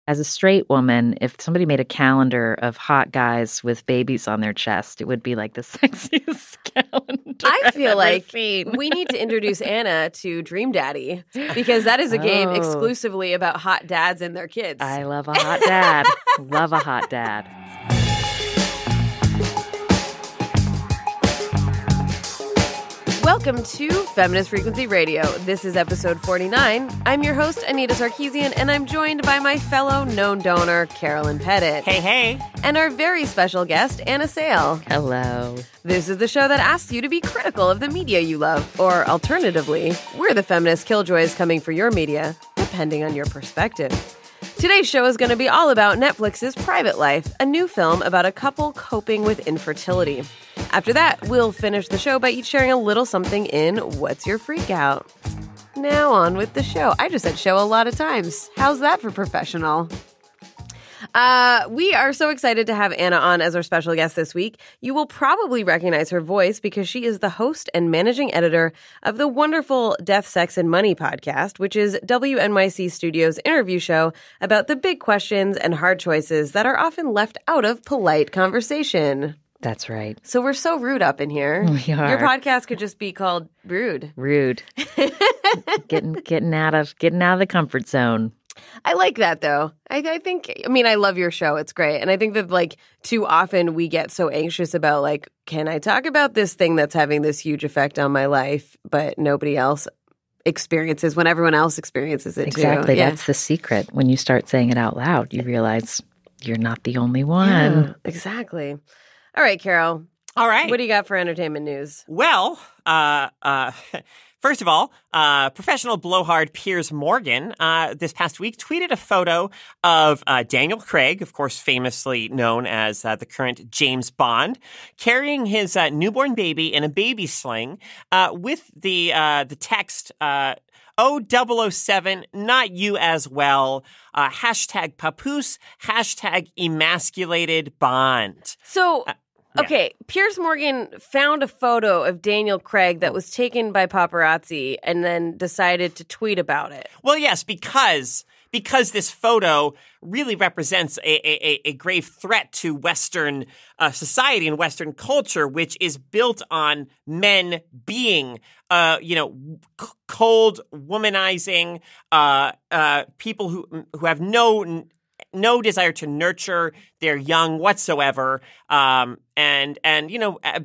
As a straight woman, if somebody made a calendar of hot guys with babies on their chest, it would be like the sexiest calendar I feel like seen. we need to introduce Anna to Dream Daddy, because that is a game exclusively about hot dads and their kids. I love a hot dad. Love a hot dad. Welcome to Feminist Frequency Radio. This is episode 49. I'm your host, Anita Sarkeesian, and I'm joined by my fellow known donor, Carolyn Pettit. Hey, hey. And our very special guest, Anna Sale. Hello. This is the show that asks you to be critical of the media you love, or alternatively, we're the feminist killjoys coming for your media, depending on your perspective. Today's show is going to be all about Netflix's Private Life, a new film about a couple coping with infertility. After that, we'll finish the show by each sharing a little something in What's Your Freak Out? Now on with the show. I just said show a lot of times. How's that for professional? We are so excited to have Anna on as our special guest this week. You will probably recognize her voice because she is the host and managing editor of the wonderful Death, Sex, and Money podcast, which is WNYC Studios' interview show about the big questions and hard choices that are often left out of polite conversation. That's right. So we're so rude up in here. We are. Your podcast could just be called Rude. Rude. getting out of the comfort zone. I like that, though. I think, I love your show. It's great. And I think that, too often we get so anxious about, can I talk about this thing that's having this huge effect on my life, but nobody else experiences when everyone else experiences it, Exactly. too. Yeah. That's the secret. When you start saying it out loud, you realize you're not the only one. Yeah, exactly. All right, Caro. All right. What do you got for entertainment news? Well, first of all, professional blowhard Piers Morgan this past week tweeted a photo of Daniel Craig, of course famously known as the current James Bond, carrying his newborn baby in a baby sling with the text, "Oh, 007, not you as well. Hashtag papoose, hashtag emasculated Bond." So... Yeah. Okay, Piers Morgan found a photo of Daniel Craig that was taken by paparazzi and then decided to tweet about it. Well, yes, because this photo really represents a grave threat to Western society and Western culture, which is built on men being, cold, womanizing, people who have no desire to nurture their young whatsoever, and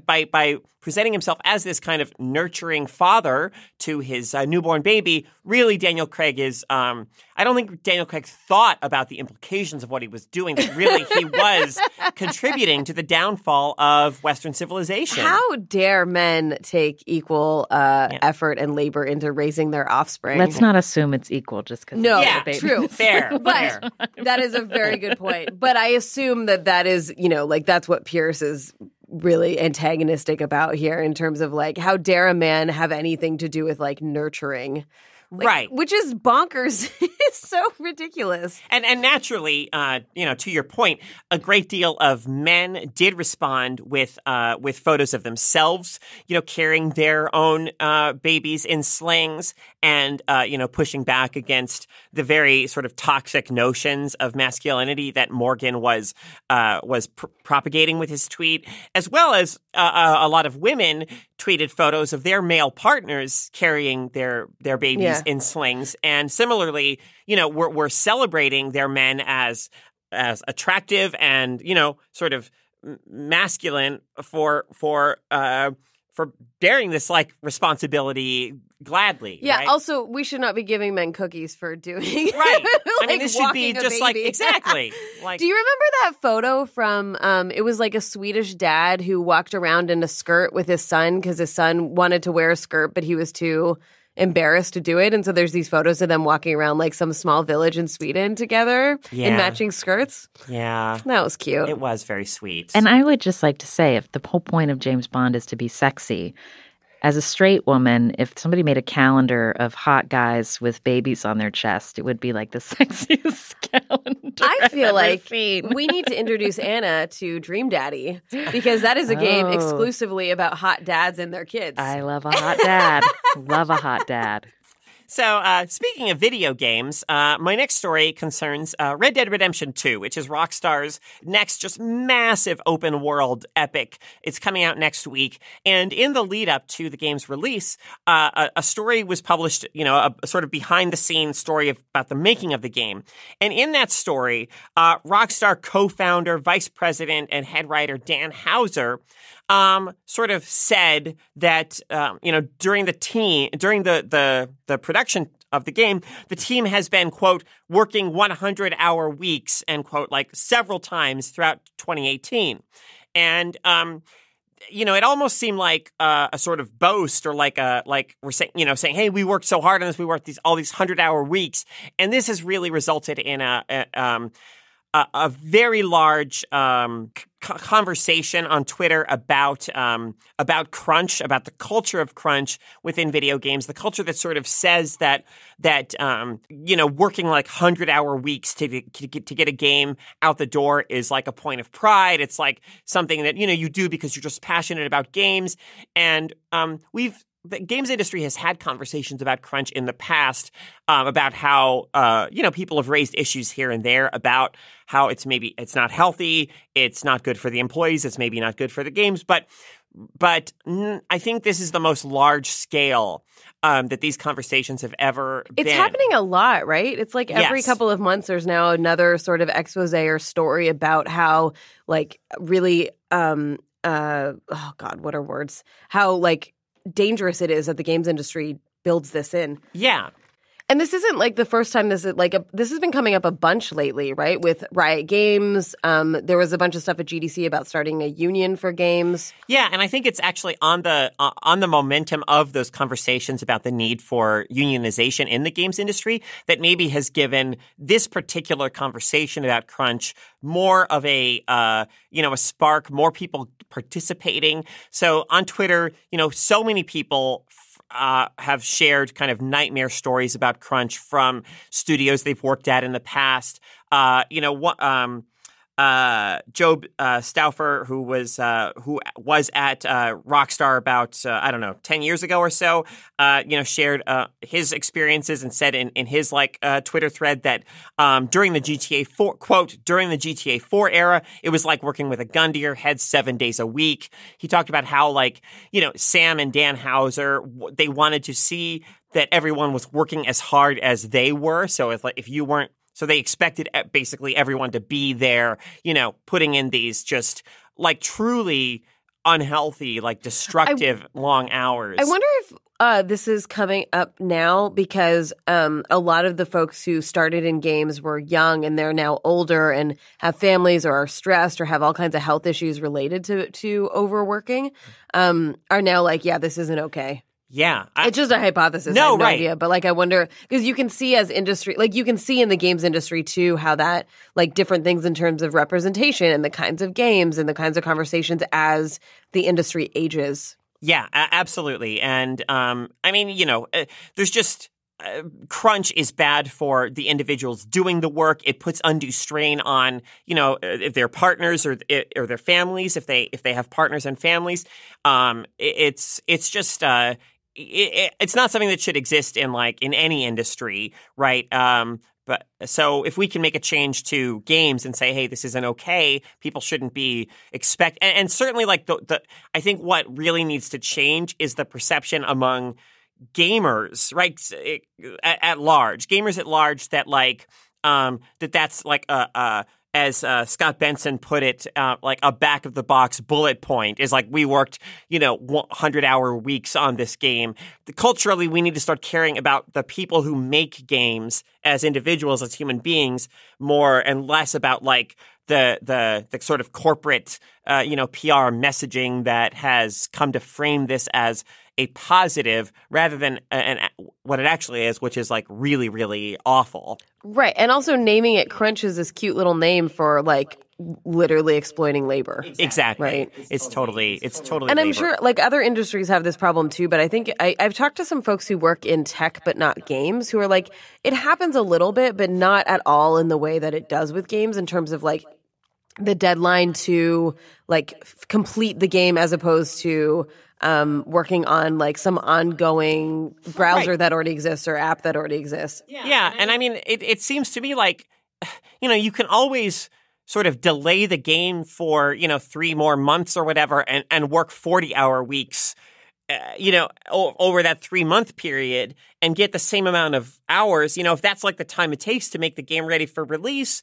by presenting himself as this kind of nurturing father to his newborn baby, really Daniel Craig is. I don't think Daniel Craig thought about the implications of what he was doing, but really he was contributing to the downfall of Western civilization. How dare men take equal effort and labor into raising their offspring? Let's not assume it's equal just because. No, Yeah, true. Fair. But that is a very good point. But I assume that is, that's what Pierce is really antagonistic about here in terms of how dare a man have anything to do with nurturing. Right. Which is bonkers. It's so ridiculous. And naturally, to your point, a great deal of men did respond with photos of themselves, carrying their own babies in slings and, pushing back against the very sort of toxic notions of masculinity that Morgan was propagating with his tweet, as well as a lot of women tweeted photos of their male partners carrying their babies in slings. And similarly, we're celebrating their men as attractive and, sort of masculine for bearing this responsibility gladly. Yeah. Right? Also, we should not be giving men cookies for doing Right. This should be just exactly. Do you remember that photo from? It was a Swedish dad who walked around in a skirt with his son because his son wanted to wear a skirt, but he was too embarrassed to do it. And so there's these photos of them walking around some small village in Sweden together in matching skirts. Yeah. That was cute. It was very sweet. And I would just like to say, if the whole point of James Bond is to be sexy, as a straight woman, if somebody made a calendar of hot guys with babies on their chest, it would be like the sexiest calendar I feel like seen. we need to introduce Anna to Dream Daddy because that is a game exclusively about hot dads and their kids. I love a hot dad. Love a hot dad. So, speaking of video games, my next story concerns Red Dead Redemption 2, which is Rockstar's next just massive open world epic. It's coming out next week. And in the lead up to the game's release, a story was published, a sort of behind the scenes story about the making of the game. And in that story, Rockstar co-founder, vice president, and head writer Dan Houser sort of said that, during the production of the game, the team has been, quote, working 100-hour weeks, end quote, like several times throughout 2018. And, it almost seemed like a sort of boast, or like we're saying, hey, we worked so hard on this, we worked all these 100-hour weeks. And this has really resulted in a very large conversation on Twitter about crunch, about the culture of crunch within video games, the culture that sort of says that working like 100-hour weeks to get a game out the door is like a point of pride. It's like something that you do because you're just passionate about games, and the games industry has had conversations about crunch in the past, about how, people have raised issues here and there about how it's not healthy, it's not good for the employees, it's maybe not good for the games. But I think this is the most large scale that these conversations have ever been. It's happening a lot, right? It's like every Yes. couple of months there's now another sort of expose or story about how, like, really, oh God, what are words? How, like, dangerous it is that the games industry builds this in. Yeah. And this isn't like the first time this has been coming up a bunch lately, right? With Riot Games. There was a bunch of stuff at GDC about starting a union for games. Yeah, and I think it's actually on the momentum of those conversations about the need for unionization in the games industry that maybe has given this particular conversation about crunch more of a spark, more people participating. So on Twitter, so many people have shared kind of nightmare stories about crunch from studios they've worked at in the past. Job Stauffer, who was at Rockstar about 10 years ago or so, shared his experiences and said in his Twitter thread that during the GTA 4 quote during the GTA 4 era, it was like working with a gun to your head 7 days a week. He talked about how Sam and Dan Houser, they wanted to see that everyone was working as hard as they were. So if you weren't. So they expected basically everyone to be there, putting in these just truly unhealthy, destructive long hours. I wonder if this is coming up now because a lot of the folks who started in games were young and they're now older and have families or are stressed or have all kinds of health issues related to overworking, are now this isn't okay. Yeah. It's just a hypothesis. No, I have no right. idea. But I wonder, because you can see as industry, you can see in the games industry too, how that, different things in terms of representation and the kinds of games and the kinds of conversations as the industry ages. Yeah, absolutely. And there's just crunch is bad for the individuals doing the work. It puts undue strain on, if they're partners or their families, if they have partners and families. It's just it's not something that should exist in any industry, right? But so if we can make a change to games and say, hey, this isn't okay, people shouldn't be and certainly I think what really needs to change is the perception among gamers, right? At large, that's as Scott Benson put it, a back of the box bullet point is we worked, 100-hour weeks on this game. Culturally, we need to start caring about the people who make games as individuals, as human beings, more and less about the sort of corporate, PR messaging that has come to frame this as a positive rather than what it actually is, which is really, really awful. Right. And also naming it crunch is this cute little name for literally exploiting labor. Exactly. Right. It's totally And labor. I'm sure other industries have this problem too, but I think I've talked to some folks who work in tech but not games who are it happens a little bit, but not at all in the way that it does with games in terms of the deadline to complete the game as opposed to working on like some ongoing browser that already exists or app that already exists. Yeah. And I mean, it seems to me like, you can always sort of delay the game for, 3 more months or whatever and work 40-hour weeks, over that 3-month period and get the same amount of hours. If that's like the time it takes to make the game ready for release,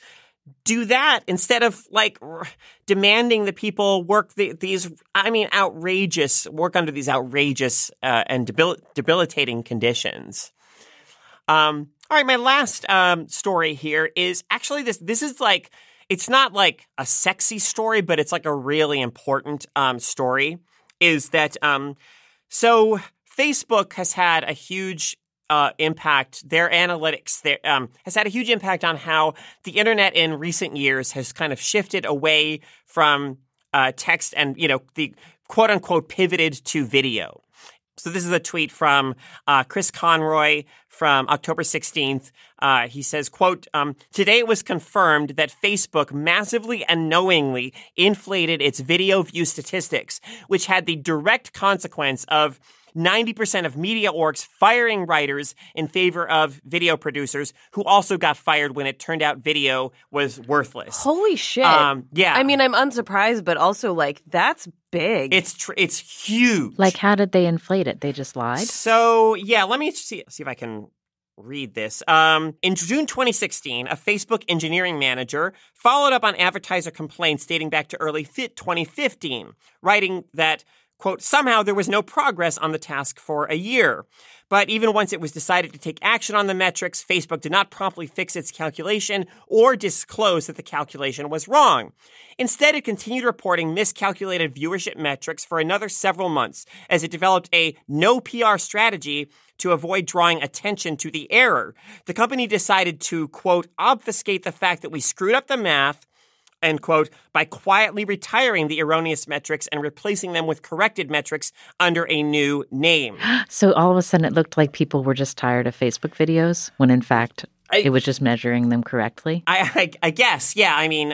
do that instead of like demanding that people work work under these outrageous and debilitating conditions. All right, my last story here is actually this is like, it's not like a sexy story, but it's like a really important story. Is that so Facebook has had a huge impact. Their analytics has had a huge impact on how the internet in recent years has kind of shifted away from text and, the quote unquote pivoted to video. So this is a tweet from Chris Conroy from October 16th. He says, quote, today it was confirmed that Facebook massively and knowingly inflated its video view statistics, which had the direct consequence of 90% of media orgs firing writers in favor of video producers who also got fired when it turned out video was worthless. Holy shit. Yeah. I mean, I'm unsurprised, but also like that's big. It's huge. Like, how did they inflate it? They just lied? So, yeah, let me see if I can read this. In June 2016, a Facebook engineering manager followed up on advertiser complaints dating back to early 2015, writing that, quote, somehow there was no progress on the task for a year. But even once it was decided to take action on the metrics, Facebook did not promptly fix its calculation or disclose that the calculation was wrong. Instead, it continued reporting miscalculated viewership metrics for another several months as it developed a no PR strategy to avoid drawing attention to the error. The company decided to, quote, obfuscate the fact that we screwed up the math, end quote, by quietly retiring the erroneous metrics and replacing them with corrected metrics under a new name. So all of a sudden it looked like people were just tired of Facebook videos when in fact it was just measuring them correctly? I guess, yeah. I mean,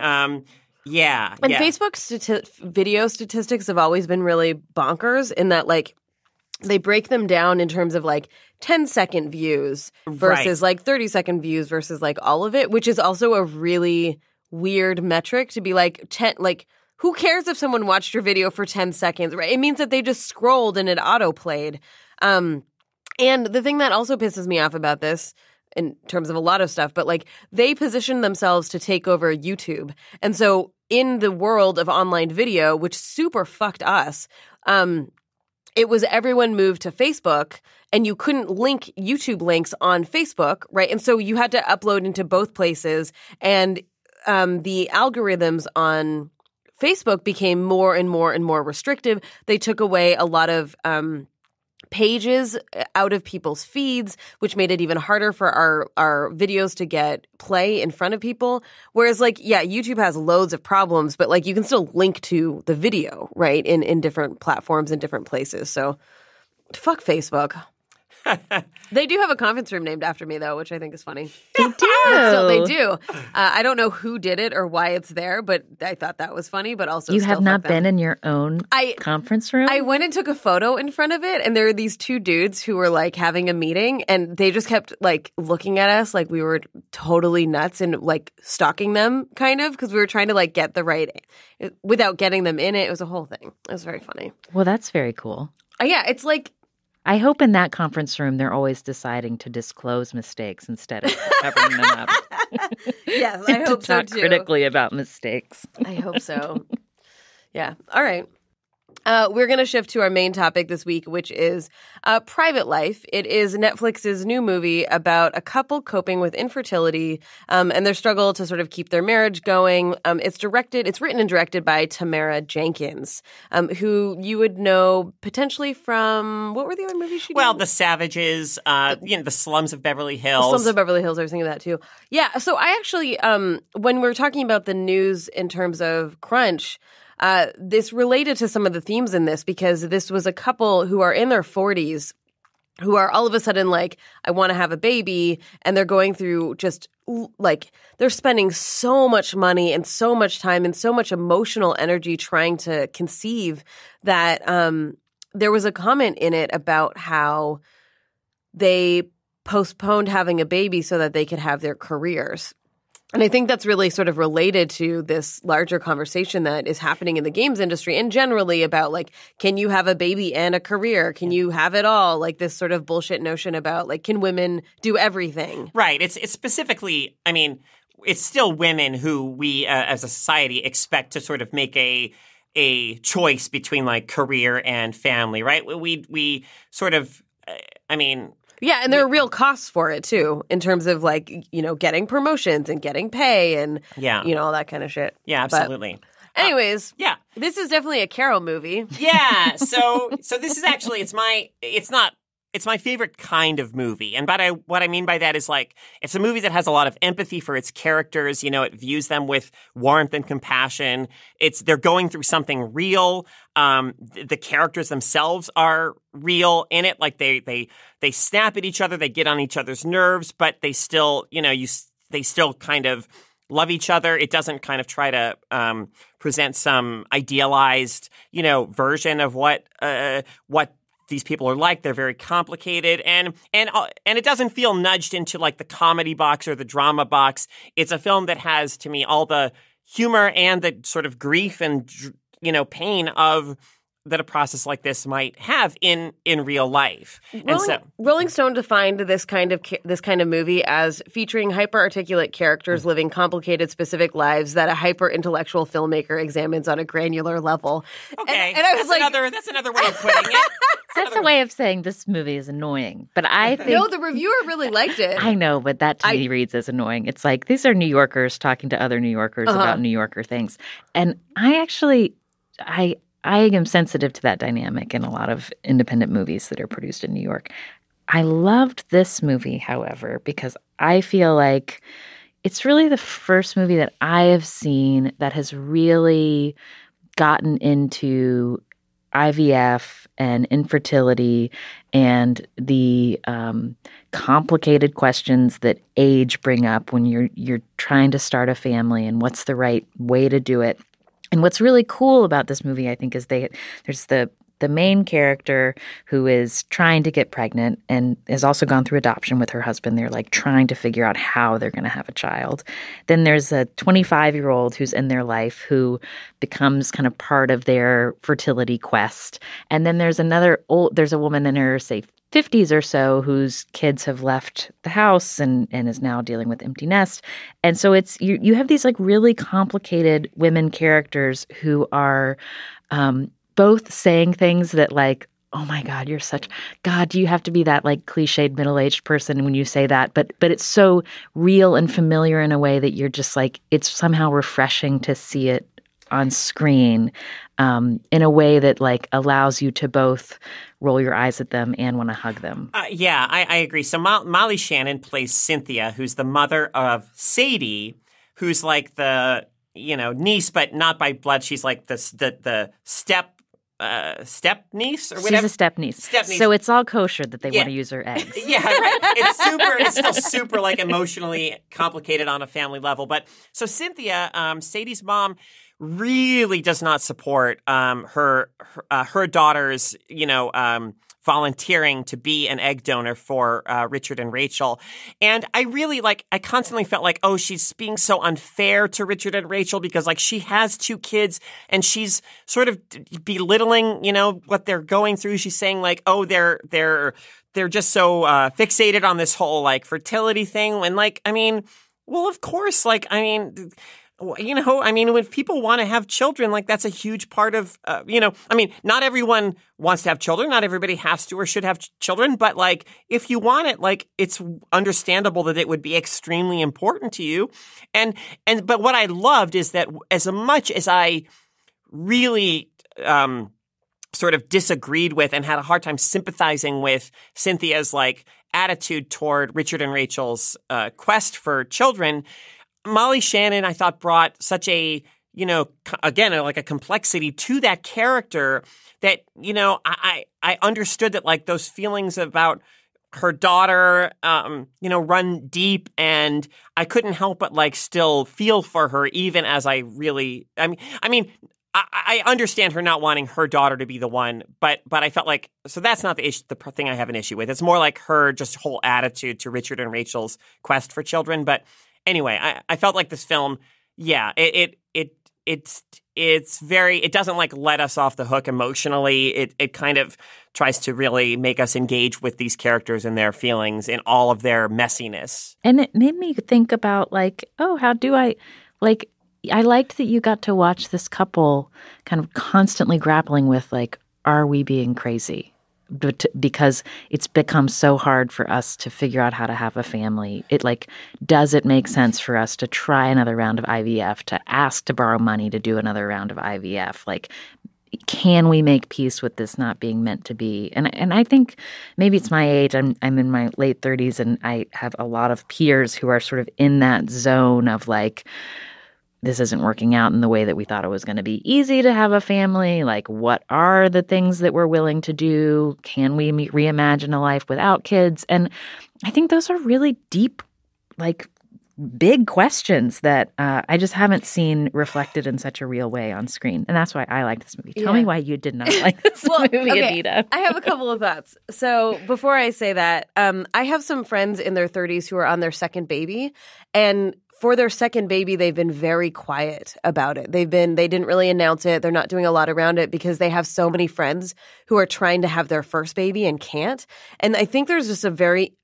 yeah. And Facebook's video statistics have always been really bonkers in that like they break them down in terms of like 10-second views versus like 30-second views versus like all of it, which is also a really weird metric to be like 10, like who cares if someone watched your video for 10 seconds, right? It means that they just scrolled and it auto-played. And the thing that also pisses me off about this in terms of a lot of stuff, but like they position themselves to take over YouTube. And so in the world of online video, which super fucked us, it was everyone moved to Facebook and you couldn't link YouTube links on Facebook, right? And so you had to upload into both places and the algorithms on Facebook became more and more and more restrictive. They took away a lot of pages out of people's feeds, which made it even harder for our videos to get play in front of people. Whereas, like, yeah, YouTube has loads of problems, but like you can still link to the video, right, in different platforms and different places. So fuck Facebook. They do have a conference room named after me, though, which I think is funny. They do. Still, they do. I don't know who did it or why it's there, but I thought that was funny. But also, you have not been in your own conference room? I went and took a photo in front of it, and there were these two dudes who were like having a meeting, and they just kept like looking at us like we were totally nuts and like stalking them, kind of, because we were trying to like get the right without getting them in it. It was a whole thing. It was very funny. Well, that's very cool. Yeah, it's like. I hope in that conference room they're always deciding to disclose mistakes instead of covering them up. Yes, I hope so too. To talk critically about mistakes. I hope so. Yeah. All right. We're going to shift to our main topic this week, which is Private Life. It is Netflix's new movie about a couple coping with infertility and their struggle to sort of keep their marriage going. It's written and directed by Tamara Jenkins, who you would know potentially from, what were the other movies she did? Well, The Savages, The Slums of Beverly Hills. The Slums of Beverly Hills, I was thinking of that too. Yeah, so I actually, when we were talking about the news in terms of crunch, this related to some of the themes in this because this was a couple who are in their 40s who are all of a sudden like, I want to have a baby, and they're going through just like they're spending so much money and so much time and so much emotional energy trying to conceive that there was a comment in it about how they postponed having a baby so that they could have their careers. And I think that's really sort of related to this larger conversation that is happening in the games industry and generally about, like, can you have a baby and a career? Can you have it all? Like this sort of bullshit notion about, like, can women do everything? Right. It's specifically, I mean, it's still women who we as a society expect to sort of make a choice between, like, career and family, right? We sort of, I mean... Yeah, and there are real costs for it, too, in terms of, like, you know, getting promotions and getting pay and, you know, all that kind of shit. Yeah, absolutely. But anyways, yeah, this is definitely a Caro movie. Yeah, so this is actually, it's my favorite kind of movie. And what I mean by that is, like, it's a movie that has a lot of empathy for its characters. You know, it views them with warmth and compassion. They're going through something real. The characters themselves are real in it. Like, they snap at each other, they get on each other's nerves, but they still, you know, they still kind of love each other. It doesn't kind of try to present some idealized, you know, version of what these people are like. They're very complicated, and it doesn't feel nudged into, like, the comedy box or the drama box. It's a film that has, to me, all the humor and the sort of grief and, you know, pain of that a process like this might have in real life. Rolling Stone defined this kind of movie as featuring hyper-articulate characters living complicated, specific lives that a hyper-intellectual filmmaker examines on a granular level. Okay, and I was that's another way of putting it. That's a way of saying this movie is annoying. But I think... No, the reviewer really liked it. I know, but that to me reads as annoying. It's like, these are New Yorkers talking to other New Yorkers about New Yorker things. And I actually... I am sensitive to that dynamic in a lot of independent movies that are produced in New York. I loved this movie, however, because I feel like it's really the first movie that I have seen that has really gotten into IVF and infertility and the complicated questions that age bring up when you're trying to start a family and what's the right way to do it. And what's really cool about this movie, I think, is there's the main character who is trying to get pregnant and has also gone through adoption with her husband. They're, like, trying to figure out how they're going to have a child. Then there's a 25-year-old who's in their life who becomes kind of part of their fertility quest. And then there's a woman in her, say, 50s or so whose kids have left the house and is now dealing with empty nest. And so it's you have these, like, really complicated women characters who are both saying things that, like, oh my God, God, do you have to be that, like, cliched middle-aged person when you say that? But it's so real and familiar in a way that you're just like, it's somehow refreshing to see it on screen in a way that, like, allows you to both roll your eyes at them and want to hug them. Yeah, I agree. So Molly Shannon plays Cynthia, who's the mother of Sadie, who's, like, the, you know, niece, but not by blood. She's like the step niece or whatever. She's a step niece. So it's all kosher that they want to use her eggs. Yeah, right. It's still super, like, emotionally complicated on a family level. But so Cynthia, Sadie's mom, really does not support her daughter's, you know, volunteering to be an egg donor for Richard and Rachel. And I constantly felt like, oh, she's being so unfair to Richard and Rachel because, like, she has two kids and she's sort of belittling, you know, what they're going through. She's saying, like, oh, they're just so fixated on this whole, like, fertility thing. And, like, I mean, well, of course, like, I mean, you know, I mean, when people want to have children, like, that's a huge part of, you know, I mean, not everyone wants to have children. Not everybody has to or should have children. But, like, if you want it, like, it's understandable that it would be extremely important to you. But what I loved is that as much as I really sort of disagreed with and had a hard time sympathizing with Cynthia's, like, attitude toward Richard and Rachel's quest for children, Molly Shannon, I thought, brought such a, you know, again, like, a complexity to that character that, you know, I understood that, like, those feelings about her daughter, you know, run deep, and I couldn't help but, like, still feel for her, even as I mean, I understand her not wanting her daughter to be the one, but I felt like, so that's not the issue, the thing I have an issue with. It's more like her just whole attitude to Richard and Rachel's quest for children. But anyway, I felt like this film, yeah, it's very, it doesn't like let us off the hook emotionally. It kind of tries to really make us engage with these characters and their feelings in all of their messiness. And it made me think about like, oh, how do I, like, I liked that you got to watch this couple kind of constantly grappling with like, are we being crazy? Because it's become so hard for us to figure out how to have a family. It like, does it make sense for us to try another round of IVF, to ask to borrow money to do another round of IVF? Like, can we make peace with this not being meant to be? And I think maybe it's my age. I'm in my late 30s, and I have a lot of peers who are sort of in that zone of like, this isn't working out in the way that we thought it was going to be easy to have a family. Like, what are the things that we're willing to do? Can we reimagine a life without kids? And I think those are really deep, like, big questions that I just haven't seen reflected in such a real way on screen. And that's why I like this movie. Tell me why you did not like this movie, okay. Anita. I have a couple of thoughts. So before I say that, I have some friends in their 30s who are on their second baby, and for their second baby, they've been very quiet about it. They didn't really announce it. They're not doing a lot around it because they have so many friends who are trying to have their first baby and can't. And I think there's just a very,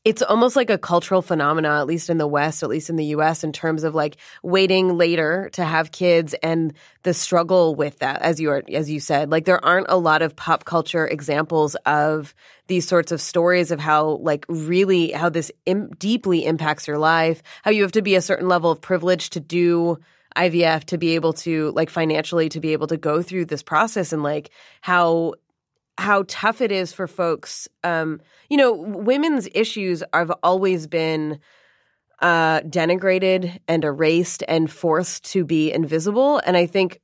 it's almost like a cultural phenomena, at least in the West, at least in the US, in terms of like waiting later to have kids and the struggle with that, as you said. Like, there aren't a lot of pop culture examples of these sorts of stories of how like really how this deeply impacts your life, how you have to be a certain level of privilege to do IVF, to be able to like financially to be able to go through this process, and like how tough it is for folks. Women's issues have always been denigrated and erased and forced to be invisible. And I think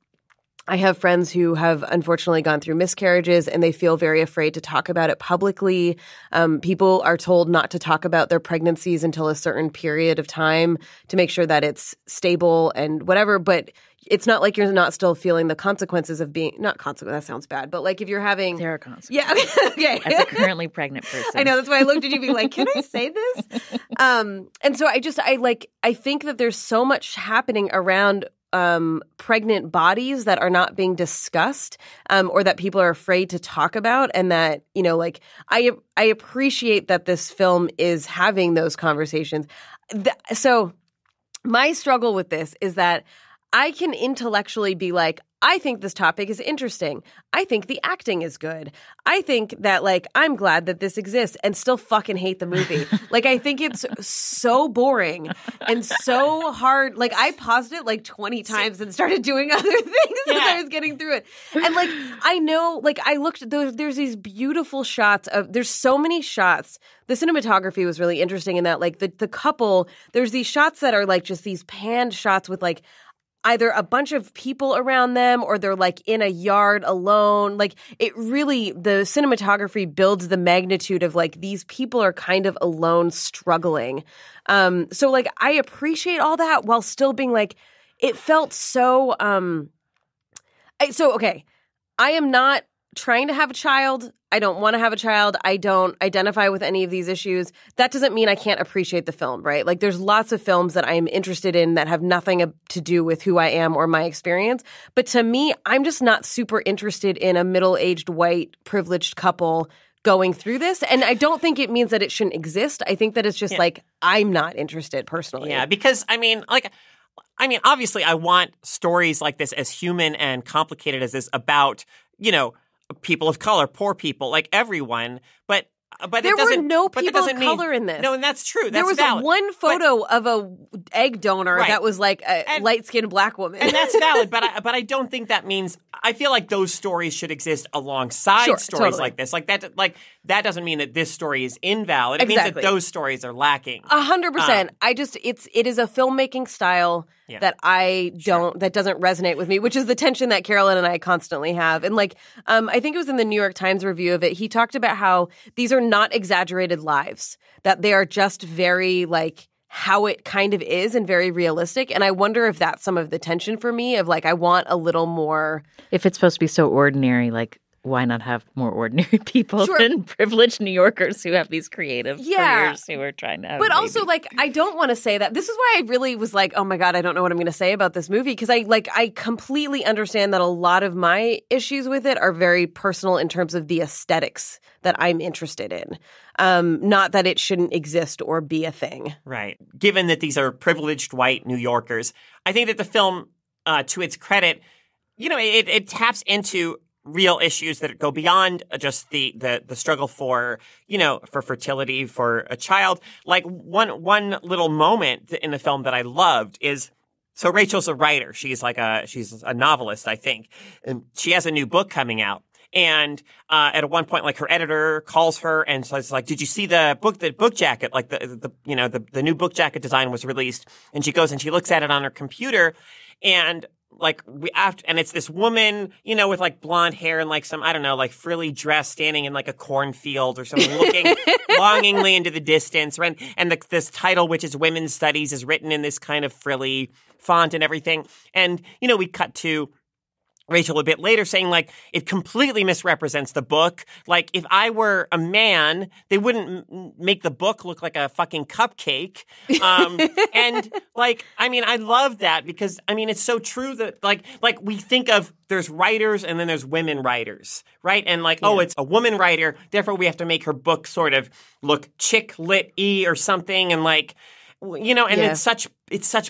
I have friends who have unfortunately gone through miscarriages, and they feel very afraid to talk about it publicly. People are told not to talk about their pregnancies until a certain period of time to make sure that it's stable and whatever. But it's not like you're not still feeling the consequences of being – not consequences, that sounds bad. But like if you're having – There are consequences. Yeah. Okay. As a currently pregnant person. I know. That's why I looked at you being like, can I say this? And so I think that there's so much happening around pregnant bodies that are not being discussed, or that people are afraid to talk about. And that, I appreciate that this film is having those conversations. So my struggle with this is that I can intellectually be like, I think this topic is interesting. I think the acting is good. I think that, like, I'm glad that this exists, and still fucking hate the movie. Like, I think it's so boring and so hard. Like, I paused it like 20 times and started doing other things as I was getting through it. And like, I know, like, I looked, there's these beautiful shots there's so many shots. The cinematography was really interesting in that, like, the couple, there's these shots that are like just these panned shots with like, either a bunch of people around them or they're like in a yard alone. Like, it really, the cinematography builds the magnitude of like these people are kind of alone struggling. So like I appreciate all that while still being like, it felt so, okay, I am not trying to have a child. I don't want to have a child. I don't identify with any of these issues. That doesn't mean I can't appreciate the film, right? Like, there's lots of films that I am interested in that have nothing to do with who I am or my experience. But to me, I'm just not super interested in a middle-aged, white, privileged couple going through this. And I don't think it means that it shouldn't exist. I think that it's just like, I'm not interested personally. Yeah, because, obviously I want stories like this, as human and complicated as this, about, people of color, poor people, like everyone, but there were no people of color in this. No, and that's true. That's there was valid. One photo of a egg donor that was like a light-skinned black woman, and that's valid. But I don't think that means. I feel like those stories should exist alongside stories like this. Like that doesn't mean that this story is invalid. It means that those stories are lacking. 100%. It is a filmmaking style that that doesn't resonate with me, which is the tension that Carolyn and I constantly have. And like, I think it was in the New York Times review of it, he talked about how these are not exaggerated lives, that they are just very like how it kind of is and very realistic. And I wonder if that's some of the tension for me of like, I want a little more. If it's supposed to be so ordinary, like, why not have more ordinary people than privileged New Yorkers who have these creative careers who are trying to have But babies? also, like, I don't want to say that. This is why I really was like, oh my God, I don't know what I'm going to say about this movie. Because I completely understand that a lot of my issues with it are very personal in terms of the aesthetics that I'm interested in. Not that it shouldn't exist or be a thing. Right. Given that these are privileged white New Yorkers, I think that the film, to its credit, it taps into real issues that go beyond just the struggle for fertility for a child. Like one little moment in the film that I loved is, so Rachel's a writer. She's a novelist, I think. And she has a new book coming out. And at one point, like, her editor calls her and says, like, did you see the book jacket? Like the new book jacket design was released. And she goes and she looks at it on her computer, and and it's this woman, with like blonde hair and like some, I don't know, like frilly dress standing in like a cornfield or something, looking longingly into the distance. Right? And this title, which is Women's Studies, is written in this kind of frilly font and everything. And, we cut to Rachel a bit later saying, like, it completely misrepresents the book. Like, if I were a man, they wouldn't make the book look like a fucking cupcake. And, like, I mean, I love that because, I mean, it's so true that, like we think of there's writers and then there's women writers, right? And, like, oh, it's a woman writer, therefore we have to make her book sort of look chick lit-y or something, and, like, it's such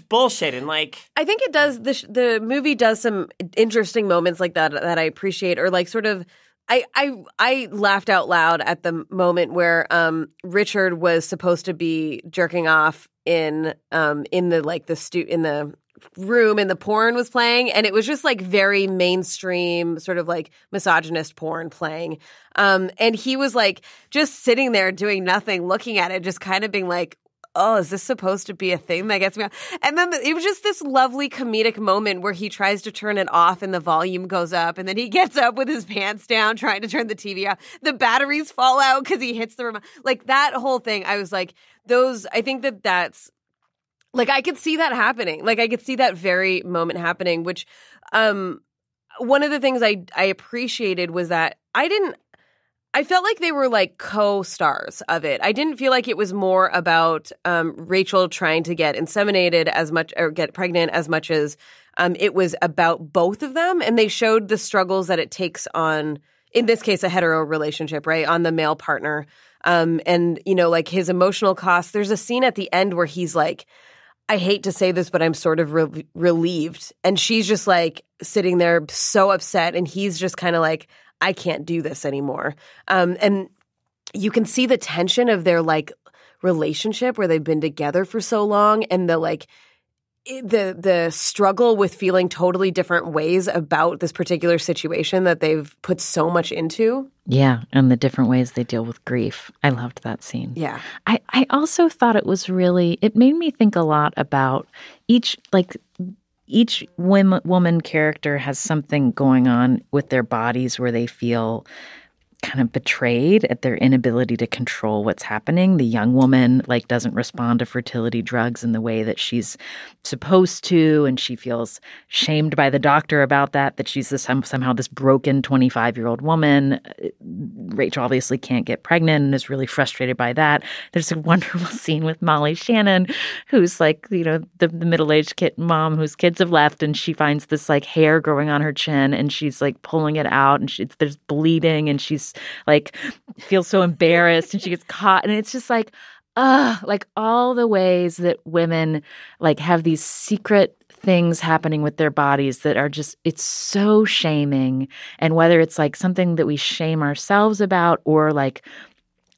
bullshit. And, like, I think it does. The movie does some interesting moments like that I appreciate, or like sort of. I laughed out loud at the moment where Richard was supposed to be jerking off in the room and the porn was playing, and it was just like very mainstream sort of like misogynist porn playing, and he was like just sitting there doing nothing, looking at it, just kind of being like, oh, is this supposed to be a thing that gets me out? And then it was just this lovely comedic moment where he tries to turn it off and the volume goes up, and then he gets up with his pants down trying to turn the TV off. The batteries fall out because he hits the remote. Like, that whole thing, I was like, I think that's, like, I could see that happening. Like, I could see that very moment happening, which one of the things I appreciated was that I felt like they were like co-stars of it. I didn't feel like it was more about Rachel trying to get inseminated as much or get pregnant as much as it was about both of them. And they showed the struggles that it takes on, in this case, a hetero relationship, right, on the male partner. And, like his emotional costs. There's a scene at the end where he's like, I hate to say this, but I'm sort of relieved. And she's just like sitting there so upset. And he's just kind of like, I can't do this anymore. And you can see the tension of their like relationship where they've been together for so long, and the struggle with feeling totally different ways about this particular situation that they've put so much into. Yeah, and the different ways they deal with grief. I loved that scene. Yeah. I also thought it made me think a lot about each woman character has something going on with their bodies where they feel kind of betrayed at their inability to control what's happening. The young woman like doesn't respond to fertility drugs in the way that she's supposed to, and she feels shamed by the doctor about that she's somehow this broken 25-year-old woman. Rachel obviously can't get pregnant and is really frustrated by that. There's a wonderful scene with Molly Shannon, who's like, the middle-aged mom whose kids have left, and she finds this like hair growing on her chin, and she's like pulling it out, and there's bleeding, and she's like feels so embarrassed, and she gets caught, and it's just like all the ways that women like have these secret things happening with their bodies that are just, it's so shaming. And whether it's like something that we shame ourselves about, or like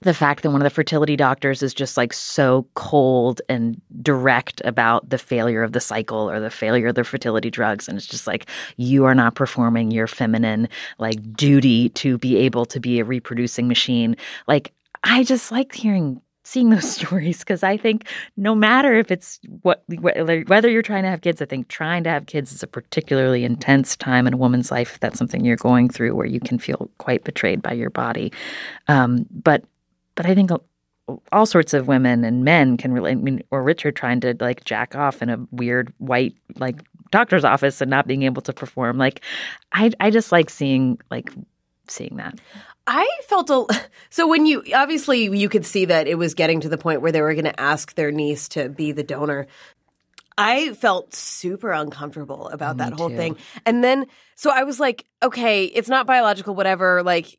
the fact that one of the fertility doctors is just like so cold and direct about the failure of the cycle or the failure of the fertility drugs. And it's just like, you are not performing your feminine like duty to be able to be a reproducing machine. Like, I just like seeing those stories, because I think no matter if it's whether you're trying to have kids, I think trying to have kids is a particularly intense time in a woman's life if that's something you're going through, where you can feel quite betrayed by your body. But I think all sorts of women and men can relate. I mean, or Richard trying to like jack off in a weird white like doctor's office and not being able to perform. Like, I just like seeing that. I felt so when you could see that it was getting to the point where they were going to ask their niece to be the donor. I felt super uncomfortable about that whole thing. And then, so I was like, okay, it's not biological, whatever. Like,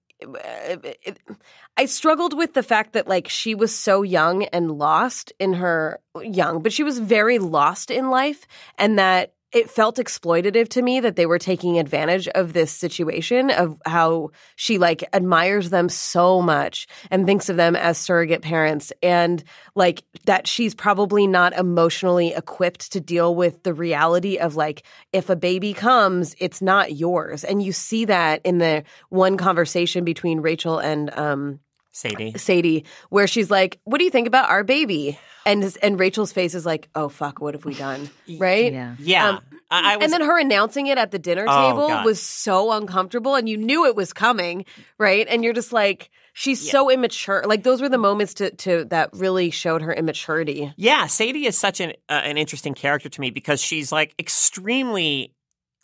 I struggled with the fact that like she was so young and lost in her but she was very lost in life, and that it felt exploitative to me that they were taking advantage of this situation of how she like admires them so much and thinks of them as surrogate parents, and like that she's probably not emotionally equipped to deal with the reality of like, if a baby comes, it's not yours. And you see that in the one conversation between Rachel and Sadie, where she's like, "What do you think about our baby?" And Rachel's face is like, "Oh fuck, what have we done?" Right? Yeah. And then her announcing it at the dinner table was so uncomfortable, and you knew it was coming, right? And you're just like, she's so immature. Like those were the moments to that really showed her immaturity. Yeah, Sadie is such an interesting character to me because she's like extremely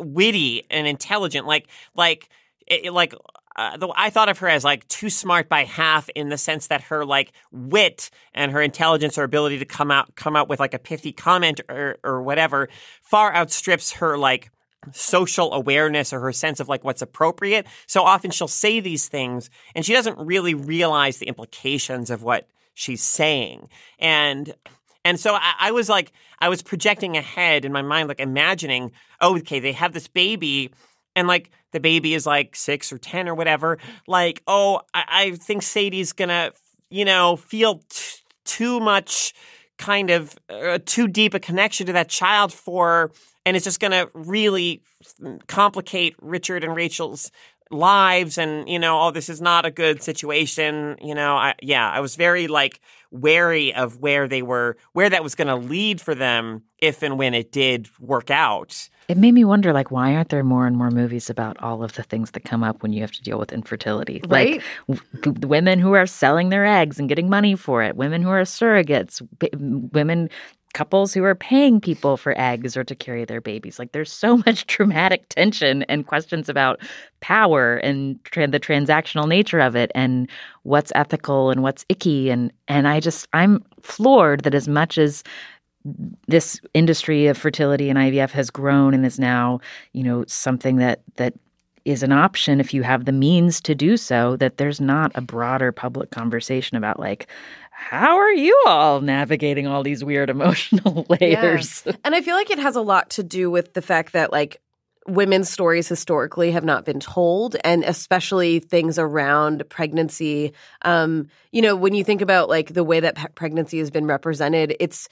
witty and intelligent. I thought of her as like too smart by half, in the sense that her like wit and her intelligence or ability to come out with like a pithy comment or whatever far outstrips her like social awareness or her sense of like what's appropriate. So often she'll say these things and she doesn't really realize the implications of what she's saying. And so I was projecting ahead in my mind, like imagining, oh, okay, they have this baby. And, like, the baby is, like, 6 or 10 or whatever. Like, oh, I think Sadie's going to, feel too much kind of too deep a connection to that child and it's just going to really complicate Richard and Rachel's lives. And, oh, this is not a good situation. I was very, like, wary of where that was going to lead for them if and when it did work out. It made me wonder, like, why aren't there more and more movies about all of the things that come up when you have to deal with infertility? Right? Like, women who are selling their eggs and getting money for it, women who are surrogates, couples who are paying people for eggs or to carry their babies. Like, there's so much traumatic tension and questions about power and the transactional nature of it and what's ethical and what's icky. And I'm floored that as much as this industry of fertility and IVF has grown and is now, something that is an option if you have the means to do so, that there's not a broader public conversation about like, how are you all navigating all these weird emotional layers? Yeah. And I feel like it has a lot to do with the fact that like women's stories historically have not been told, and especially things around pregnancy. When you think about like the way that pregnancy has been represented, it's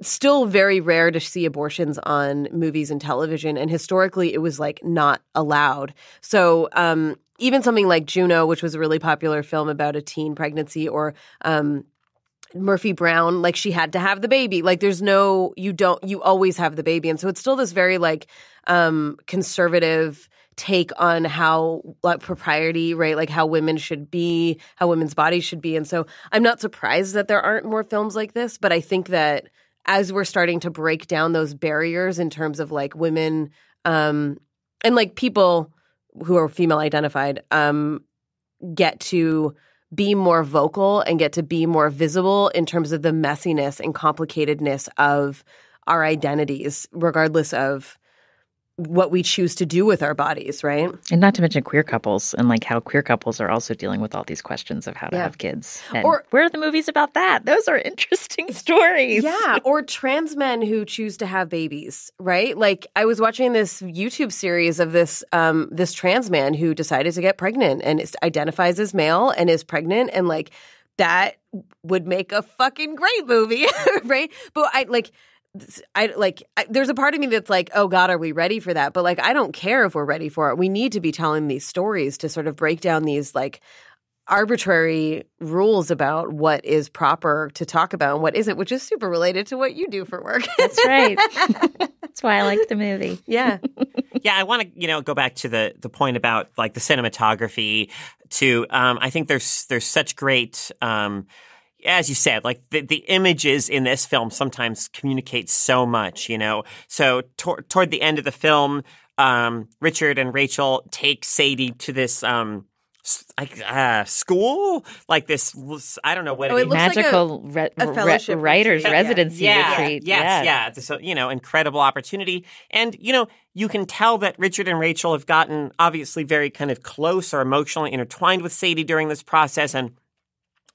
still very rare to see abortions on movies and television. And historically, it was like not allowed. So even something like Juno, which was a really popular film about a teen pregnancy, or Murphy Brown, like she had to have the baby. Like you always have the baby. And so it's still this very like conservative take on how like propriety, right? Like how women should be, how women's bodies should be. And so I'm not surprised that there aren't more films like this, but I think that as we're starting to break down those barriers in terms of like women and like people who are female identified get to be more vocal and get to be more visible in terms of the messiness and complicatedness of our identities, regardless of what we choose to do with our bodies, right? And not to mention queer couples and like how queer couples are also dealing with all these questions of how to have kids. And where are the movies about that? Those are interesting stories. Yeah, or trans men who choose to have babies, right? Like I was watching this YouTube series of this trans man who decided to get pregnant and identifies as male and is pregnant, and like that would make a fucking great movie, right? But there's a part of me that's like, oh God, are we ready for that? But like, I don't care if we're ready for it. We need to be telling these stories to sort of break down these like arbitrary rules about what is proper to talk about and what isn't, which is super related to what you do for work. That's right. That's why I liked the movie. Yeah. Yeah, I want to, go back to the point about like the cinematography too. I think there's such great as you said, like the images in this film sometimes communicate so much, you know. So toward the end of the film, Richard and Rachel take Sadie to this school, like this. I don't know what it looks magical like a fellowship writers retreat. residency retreat. Yeah. So, you know, incredible opportunity. And, you know, you can tell that Richard and Rachel have gotten obviously very kind of close or emotionally intertwined with Sadie during this process. And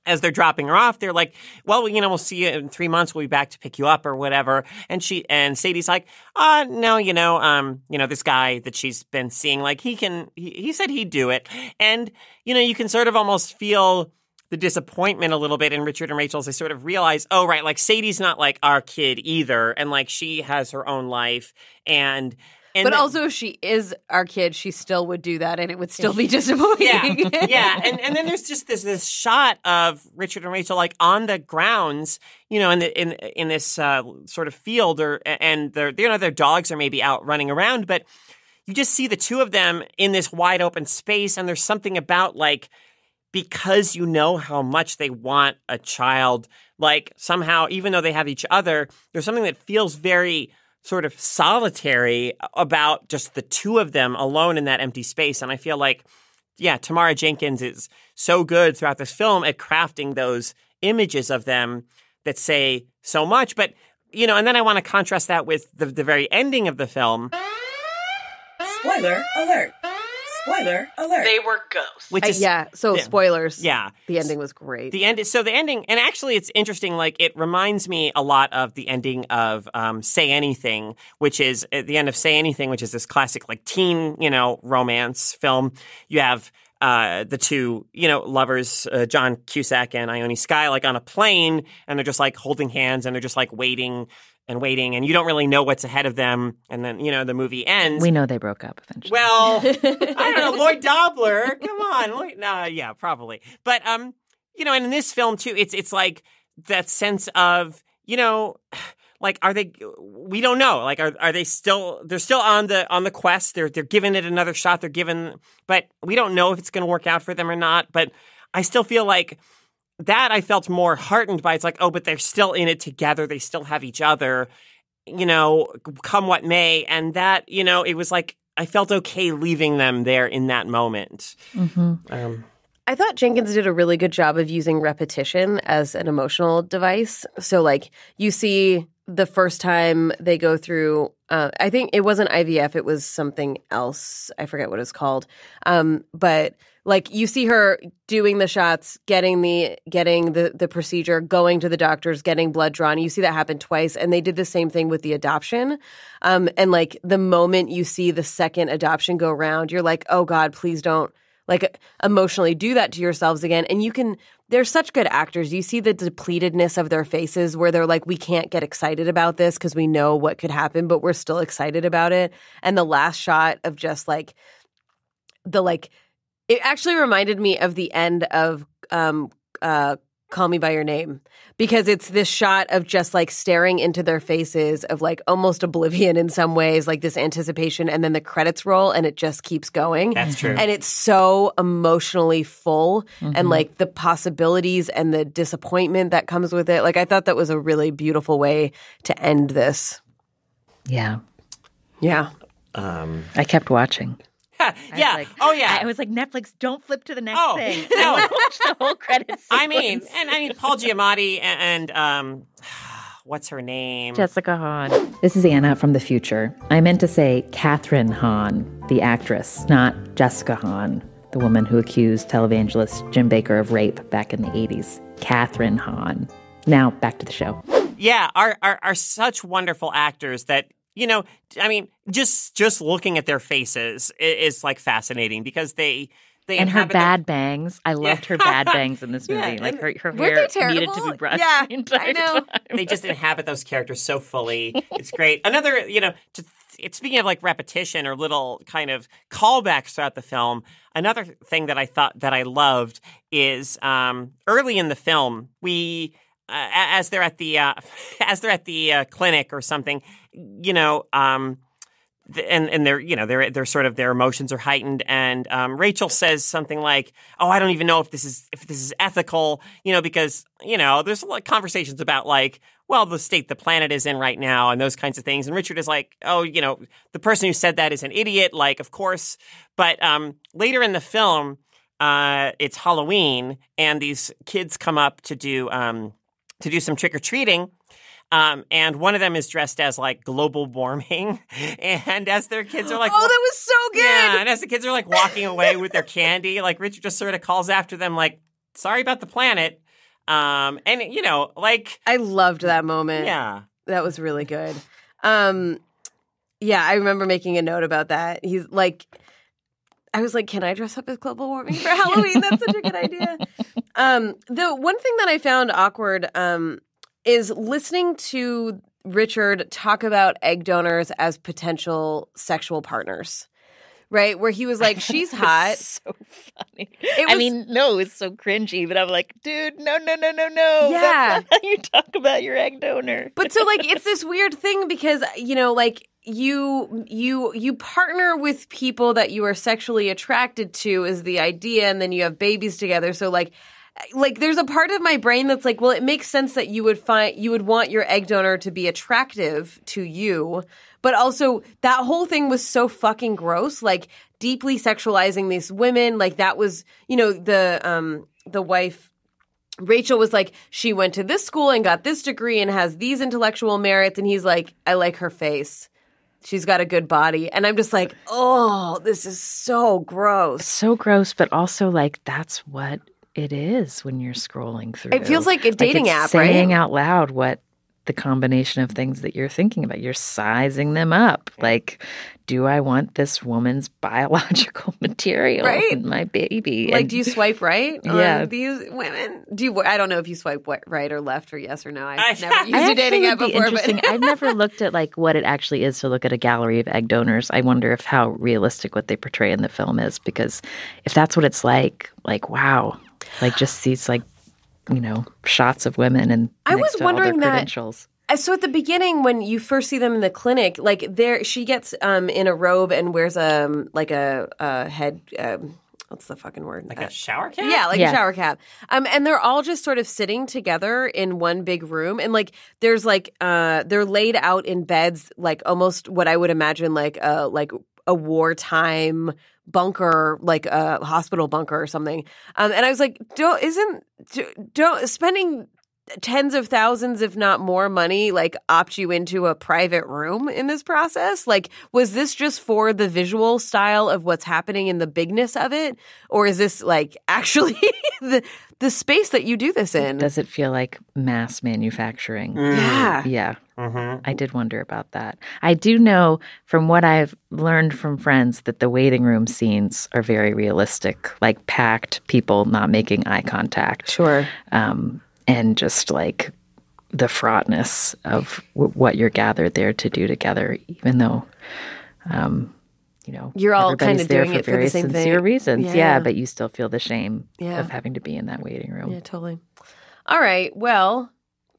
as they're dropping her off, they're like, well, you know, we'll see you in 3 months. We'll be back to pick you up or whatever. And Sadie's like, no, you know, this guy that she's been seeing, like he said he'd do it. And, you know, you can sort of almost feel the disappointment a little bit in Richard and Rachel as they sort of realize, oh, right, like Sadie's not like our kid either. And like she has her own life. But also, if she is our kid, she still would do that, and it would still be disappointing. Yeah. And then there's just this shot of Richard and Rachel like on the grounds, you know, in this sort of field, and their dogs are maybe out running around, but you just see the two of them in this wide open space, and there's something about like, because you know how much they want a child, like somehow, even though they have each other, there's something that feels very sort of solitary about just the two of them alone in that empty space. And I feel like, yeah, Tamara Jenkins is so good throughout this film at crafting those images of them that say so much. But, you know, and then I want to contrast that with the very ending of the film. Spoiler alert. Spoiler alert. They were ghosts. Which is, spoilers. Yeah. The ending was great. The ending, and actually it's interesting, like it reminds me a lot of the ending of Say Anything, which is at the end of Say Anything, which is this classic like teen, you know, romance film. You have the two, you know, lovers, John Cusack and Ione Skye, like on a plane, and they're just like holding hands, and they're just like waiting, and you don't really know what's ahead of them. And then, you know, the movie ends. We know they broke up eventually. Well, I don't know, Lloyd Dobler. Come on. Yeah, probably. But, you know, and in this film, too, it's like that sense of, you know, like, we don't know. Like, are they still, they're still on the quest. They're giving it another shot. But we don't know if it's going to work out for them or not. But I still feel like, that I felt more heartened by. It's like, oh, but they're still in it together. They still have each other, you know, come what may. And that, you know, it was like, I felt okay leaving them there in that moment. Mm-hmm. I thought Jenkins did a really good job of using repetition as an emotional device. So, like, you see the first time they go through, I think it wasn't IVF, it was something else. I forget what it's called. But like you see her doing the shots, getting the procedure, going to the doctors, getting blood drawn. You see that happen twice. And they did the same thing with the adoption. And like the moment you see the second adoption go around, you're like, oh God, please don't like emotionally do that to yourselves again. And they're such good actors. You see the depletedness of their faces where they're like, we can't get excited about this because we know what could happen, but we're still excited about it. And the last shot of just like it actually reminded me of the end of Call Me By Your Name, because it's this shot of just like staring into their faces of like almost oblivion in some ways, like this anticipation, and then the credits roll and it just keeps going. That's true. And it's so emotionally full, and like the possibilities and the disappointment that comes with it. Like I thought that was a really beautiful way to end this. Yeah. Yeah. I kept watching. Yeah. I was like, Netflix, don't flip to the next thing. No. I want to watch the whole credits sequence. I mean, Paul Giamatti and what's her name? Jessica Hahn. This is Anna from the future. I meant to say Catherine Hahn, the actress, not Jessica Hahn, the woman who accused televangelist Jim Bakker of rape back in the 80s. Catherine Hahn. Now, back to the show. Yeah, are such wonderful actors that, you know, I mean, just looking at their faces is like fascinating because they and her bad bangs. I loved her bad bangs in this movie. Like her hair needed to be brushed. Yeah, the entire I know. time. They just inhabit those characters so fully. It's great. Another, you know, speaking of like repetition or little kind of callbacks throughout the film, another thing that I thought that I loved is early in the film, as they're at the clinic or something, you know, and they're sort of their emotions are heightened, and Rachel says something like, "Oh, I don't even know if this is ethical," because there's a lot of conversations about like, well, the state the planet is in right now and those kinds of things, and Richard is like, "Oh, the person who said that is an idiot," like, of course, but later in the film, it's Halloween, and these kids come up to do some trick or treating. And one of them is dressed as like global warming, and as their kids are like, "Oh, that was so good!" Yeah, and as the kids are like walking away with their candy, like Richard just sort of calls after them, like, "Sorry about the planet," and like I loved that moment. Yeah, that was really good. Yeah, I remember making a note about that. He's like, I was like, "Can I dress up as global warming for Halloween?" That's such a good idea. The one thing that I found awkward, is listening to Richard talk about egg donors as potential sexual partners, right? Where he was like, "She's hot." So funny. No, it's so cringy, but I'm like, dude, no. Yeah. That's not how you talk about your egg donor. But so like, it's this weird thing because, like you partner with people that you are sexually attracted to is the idea, and then you have babies together. So like there's a part of my brain that's like, well, it makes sense that you would want your egg donor to be attractive to you, but also that whole thing was so fucking gross, like deeply sexualizing these women. Like that was, the wife, Rachel, was like, she went to this school and got this degree and has these intellectual merits, and he's like, I like her face. She's got a good body. And I'm just like, oh, this is so gross. So gross, but also like that's what it is when you're scrolling through. It feels like a dating app, right? Saying out loud what the combination of things that you're thinking about. You're sizing them up. Like, do I want this woman's biological material in my baby? Like, do you swipe right on these women? I don't know if you swipe right or left or yes or no. I've never used a dating app before. But I've never looked at like what it actually is to look at a gallery of egg donors. I wonder if how realistic what they portray in the film is, because if that's what it's like wow. Like just these like, shots of women and I was wondering that. Credentials. So at the beginning, when you first see them in the clinic, like she gets in a robe and wears a head. What's the fucking word? Like a shower cap? Yeah, a shower cap. And they're all just sort of sitting together in one big room, and like there's like they're laid out in beds, like almost what I would imagine like a wartime bunker, like a hospital bunker or something. And I was like, don't spending tens of thousands, if not more money, like opt you into a private room in this process? Like, was this just for the visual style of what's happening and the bigness of it? Or is this like actually the space that you do this in? Does it feel like mass manufacturing? Yeah. Yeah. Mm-hmm. I did wonder about that. I do know from what I've learned from friends that the waiting room scenes are very realistic, like packed people not making eye contact. Sure. And just like the fraughtness of what you're gathered there to do together, even though, you're all kind of doing it for the same sincere thing. reasons. Yeah, but you still feel the shame of having to be in that waiting room. Yeah, totally. All right. Well,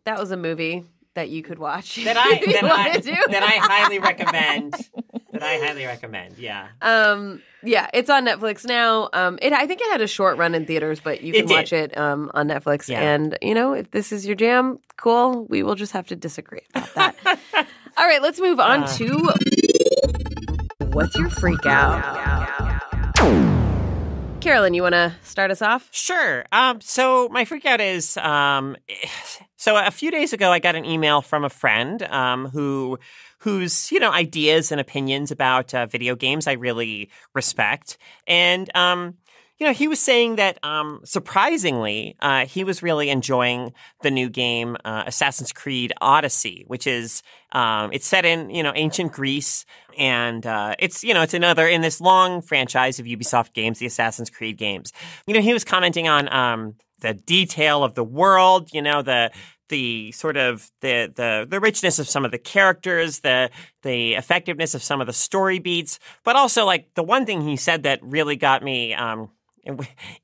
that was a movie that you could watch. That I highly recommend. Yeah. Yeah, it's on Netflix now. I think it had a short run in theaters, but you can watch it on Netflix. Yeah. And, if this is your jam, cool. We will just have to disagree about that. All right, let's move on to What's Your Freak Out? Carolyn, you want to start us off? Sure. So my freak out is, so a few days ago I got an email from a friend whose ideas and opinions about video games I really respect. And, he was saying that, surprisingly, he was really enjoying the new game, Assassin's Creed Odyssey, which is, it's set in, ancient Greece. And, it's another in this long franchise of Ubisoft games, the Assassin's Creed games. He was commenting on, the detail of the world, the sort of the richness of some of the characters, the effectiveness of some of the story beats, but also like the one thing he said that really got me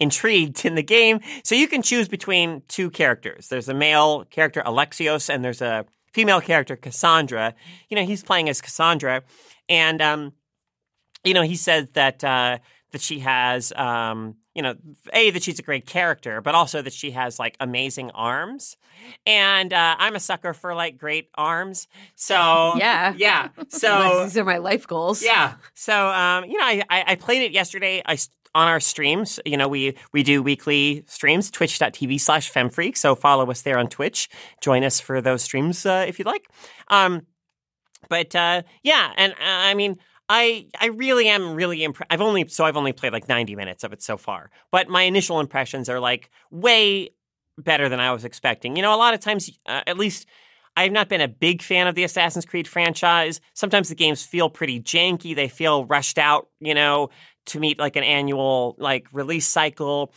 intrigued in the game. So you can choose between two characters. There's a male character, Alexios, and there's a female character, Cassandra, he's playing as Cassandra. And, he says that she has, that she's a great character, but also that she has, like, amazing arms. And I'm a sucker for, like, great arms. So, yeah. So these are my life goals. Yeah. So, I played it yesterday. On our streams, we do weekly streams, twitch.tv/FemFreak. So follow us there on Twitch. Join us for those streams if you'd like. And I mean, I really am really impressed. I've only played like 90 minutes of it so far, but my initial impressions are like way better than I was expecting. A lot of times, at least I've not been a big fan of the Assassin's Creed franchise. Sometimes the games feel pretty janky. They feel rushed out, to meet like an annual like release cycle.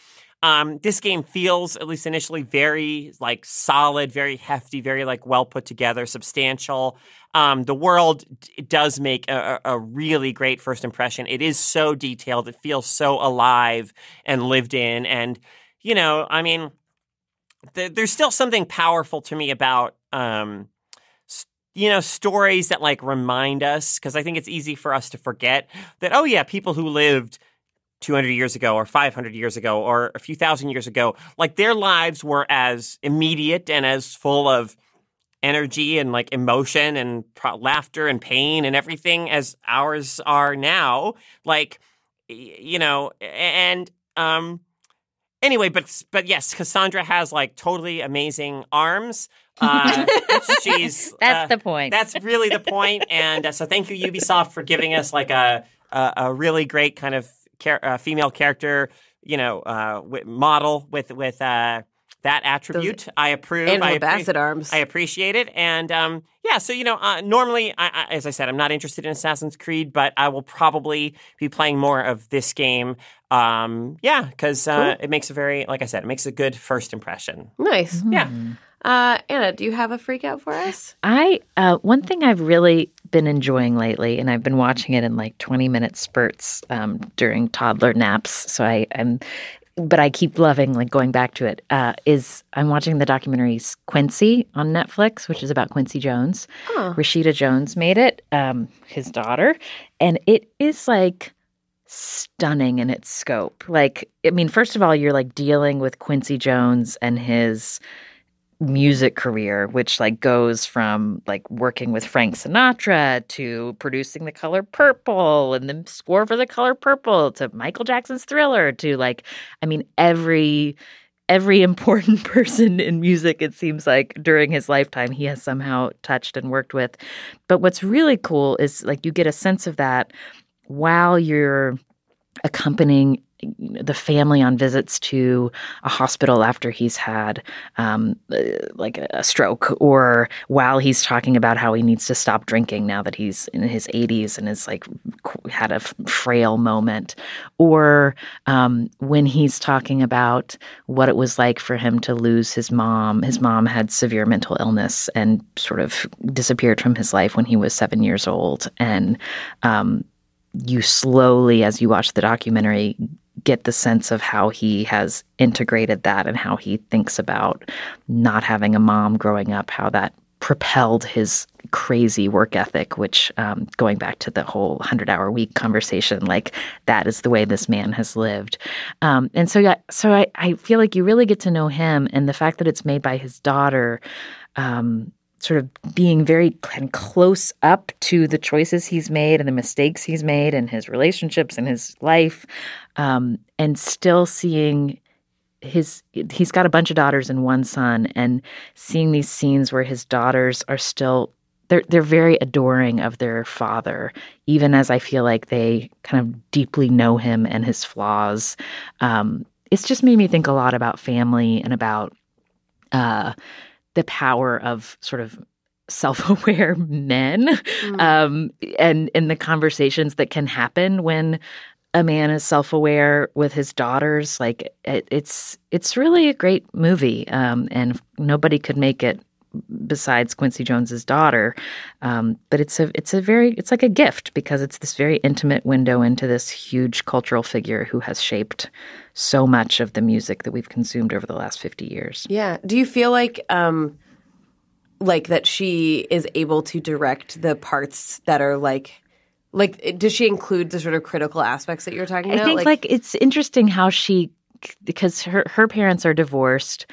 This game feels, at least initially, very like solid, very hefty, very like well put together, substantial. The world does make a really great first impression. It is so detailed. It feels so alive and lived in. And, I mean, there's still something powerful to me about, stories that like remind us, because I think it's easy for us to forget that, oh yeah, people who lived 200 years ago or 500 years ago or a few thousand years ago, like their lives were as immediate and as full of energy and like emotion and laughter and pain and everything as ours are now. Like, anyway, but yes, Cassandra has like totally amazing arms. She's that's the point. That's really the point. And so thank you, Ubisoft, for giving us like a really great kind of female character, model with that attribute. I approve. Angela Bassett arms. I appreciate it. And so normally, as I said, I'm not interested in Assassin's Creed, but I will probably be playing more of this game. Because it makes it makes a good first impression. Nice. Yeah. Anna, do you have a freak out for us? One thing I've really been enjoying lately, and I've been watching it in like 20-minute spurts during toddler naps. So but I keep loving like going back to it. Is I'm watching the documentary Quincy on Netflix, which is about Quincy Jones. Oh. Rashida Jones made it, his daughter, and it is like stunning in its scope. Like, I mean, first of all, you're like dealing with Quincy Jones and his music career, which like goes from like working with Frank Sinatra to producing The Color Purple and the score for The Color Purple to Michael Jackson's Thriller to like, I mean, every important person in music, it seems like during his lifetime, he has somehow touched and worked with. But what's really cool is like you get a sense of that while you're accompanying the family on visits to a hospital after he's had like a stroke, or while he's talking about how he needs to stop drinking now that he's in his 80s and is like had a frail moment, or when he's talking about what it was like for him to lose his mom. His mom had severe mental illness and sort of disappeared from his life when he was 7 years old. And you slowly, as you watch the documentary, get the sense of how he has integrated that and how he thinks about not having a mom growing up, how that propelled his crazy work ethic, which going back to the whole 100-hour week conversation, like that is the way this man has lived. And so I feel like you really get to know him, and the fact that it's made by his daughter, sort of being very kind of close up to the choices he's made and the mistakes he's made and his relationships and his life, and still seeing he's got a bunch of daughters and one son, and seeing these scenes where his daughters are still they're very adoring of their father, even as I feel like they kind of deeply know him and his flaws. It's just made me think a lot about family and about the power of sort of self-aware men, and the conversations that can happen when a man is self-aware with his daughters. Like it's really a great movie, and nobody could make it besides Quincy Jones's daughter. But it's like a gift, because it's this very intimate window into this huge cultural figure who has shaped so much of the music that we've consumed over the last 50 years. Yeah. Do you feel like like that she is able to direct the parts that are like does she include the sort of critical aspects that you're talking about? I think like it's interesting how because her parents are divorced.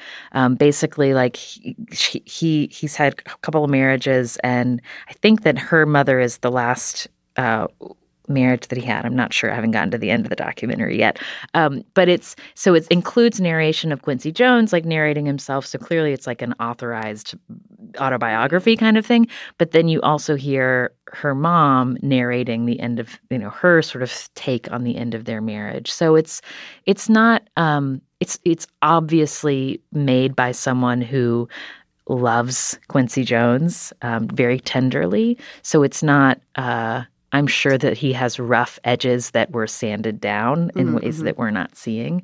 Basically, like he's had a couple of marriages, and I think that her mother is the last marriage that he had. I'm not sure. I haven't gotten to the end of the documentary yet. But it includes narration of Quincy Jones, like narrating himself. So clearly it's like an authorized autobiography kind of thing. But then you also hear her mom narrating the end of, her sort of take on the end of their marriage. So it's not, it's obviously made by someone who loves Quincy Jones very tenderly. So it's not, I'm sure that he has rough edges that were sanded down in ways that we're not seeing.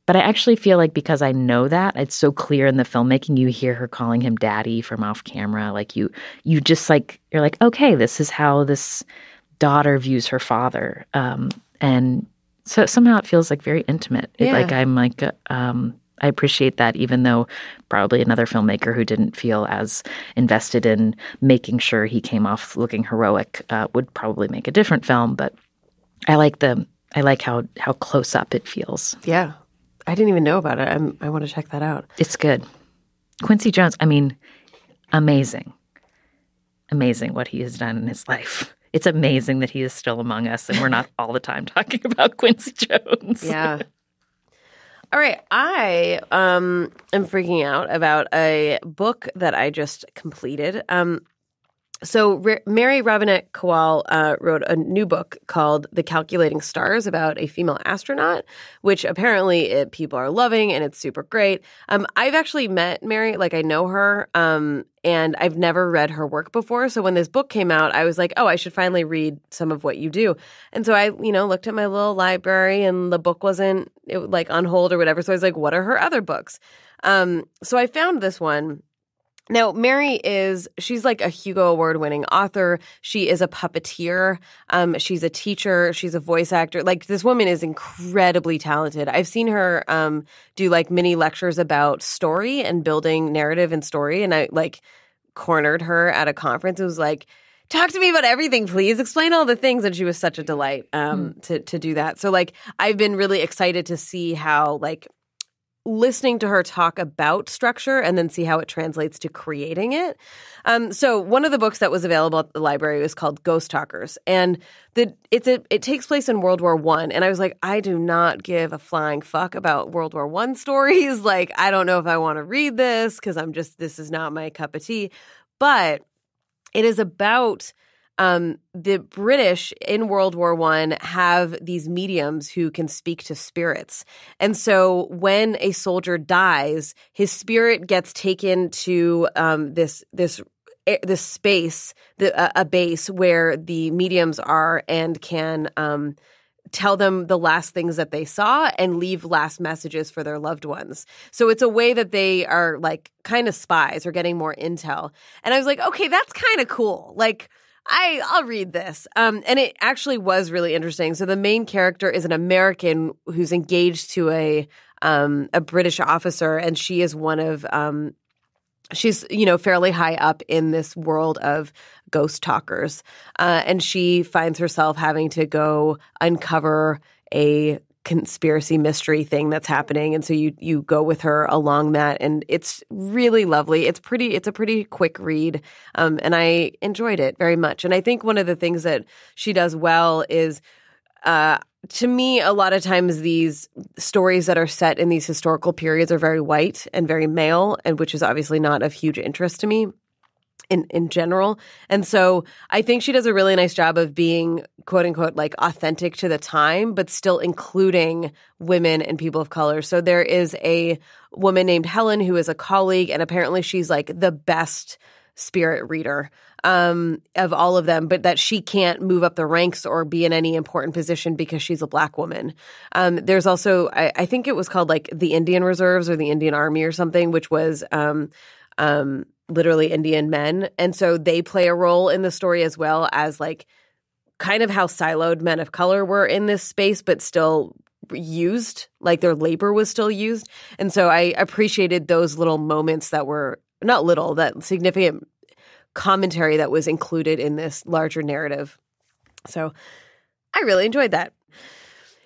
But I actually feel like because I know that, it's so clear in the filmmaking, you hear her calling him daddy from off camera. Like you just like, you're like, okay, this is how this daughter views her father. And so somehow it feels like very intimate. Like I'm like, I appreciate that, even though probably another filmmaker who didn't feel as invested in making sure he came off looking heroic would probably make a different film. But I like how close up it feels. Yeah, I didn't even know about it. I want to check that out. It's good. Quincy Jones, I mean, amazing what he has done in his life. It's amazing that he is still among us, and we're not all the time talking about Quincy Jones. Yeah. All right, I am freaking out about a book that I just completed. So Mary Robinette Kowal wrote a new book called The Calculating Stars about a female astronaut, which apparently people are loving, and it's super great. I've actually met Mary, like I know her, and I've never read her work before. So when this book came out, I was like, oh, I should finally read some of what you do. And so I, looked at my little library, and the book wasn't like on hold or whatever. So I was like, what are her other books? So I found this one. Now, Mary she's like a Hugo Award-winning author. She is a puppeteer. She's a teacher. She's a voice actor. Like, this woman is incredibly talented. I've seen her do like mini lectures about story and building narrative and story. And I like cornered her at a conference. It was like, talk to me about everything, please. Explain all the things. And she was such a delight to do that. So like, I've been really excited to see how like listening to her talk about structure and then see how it translates to creating it. So one of the books that was available at the library was called Ghost Talkers. And it takes place in World War I. And I was like, I do not give a flying fuck about World War I stories. Like, I don't know if I want to read this because this is not my cup of tea. But it is about the British in World War I have these mediums who can speak to spirits. And so when a soldier dies, his spirit gets taken to this space, a base where the mediums are, and can tell them the last things that they saw and leave last messages for their loved ones. So it's a way that they are like kind of spies or getting more intel. And I was like, okay, that's kind of cool. Like, I'll read this. And it actually was really interesting. So the main character is an American who's engaged to a British officer, and she is one of she's fairly high up in this world of ghost talkers, and she finds herself having to go uncover a conspiracy mystery thing that's happening. And so you go with her along that, and it's really lovely. It's a pretty quick read. And I enjoyed it very much. And I think one of the things that she does well is, to me, a lot of times these stories that are set in these historical periods are very white and very male, and which is obviously not of huge interest to me in general. And so I think she does a really nice job of being, quote unquote, like authentic to the time, but still including women and people of color. So there is a woman named Helen who is a colleague, and apparently she's like the best spirit reader of all of them, but that she can't move up the ranks or be in any important position because she's a Black woman. There's also, I think it was called like the Indian Reserves or the Indian Army or something, which was literally Indian men. And so they play a role in the story as well as like kind of how siloed men of color were in this space, but still used, like their labor was still used. And so I appreciated those little moments that were not little, that significant commentary that was included in this larger narrative. So I really enjoyed that.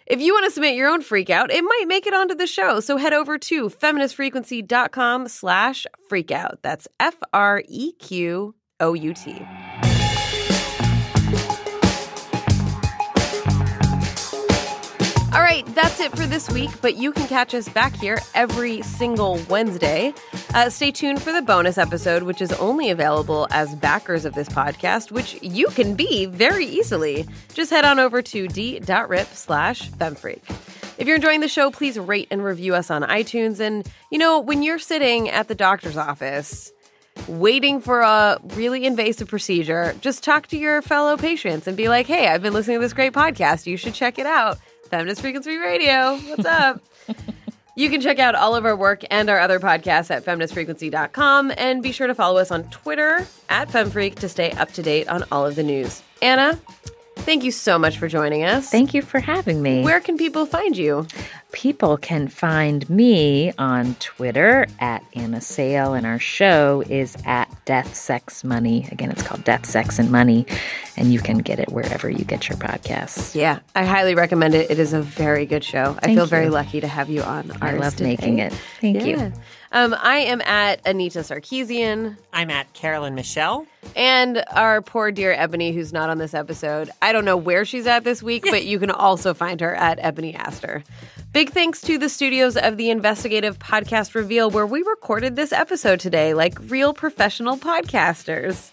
If you want to submit your own freak out, it might make it onto the show. So head over to feministfrequency.com/freakout. That's FREQOUT. All right, that's it for this week, but you can catch us back here every single Wednesday. Stay tuned for the bonus episode, which is only available as backers of this podcast, which you can be very easily. Just head on over to d.rip/femfreak. If you're enjoying the show, please rate and review us on iTunes. And, when you're sitting at the doctor's office waiting for a really invasive procedure, just talk to your fellow patients and be like, hey, I've been listening to this great podcast. You should check it out. Feminist Frequency Radio. What's up? You can check out all of our work and our other podcasts at feministfrequency.com, and be sure to follow us on Twitter at FemFreak to stay up to date on all of the news. Anna, thank you so much for joining us. Thank you for having me. Where can people find you? People can find me on Twitter at Anna Sale, and our show is at Death, Sex, Money. Again, it's called Death, Sex, and Money, and you can get it wherever you get your podcasts. Yeah, I highly recommend it. It is a very good show. I feel very lucky to have you on. I love making it. Thank you. I am at Anita Sarkeesian. I'm at Carolyn Michelle. And our poor dear Ebony, who's not on this episode. I don't know where she's at this week, but you can also find her at Ebony Astor. Big thanks to the studios of the Investigative Podcast Reveal, where we recorded this episode today like real professional podcasters.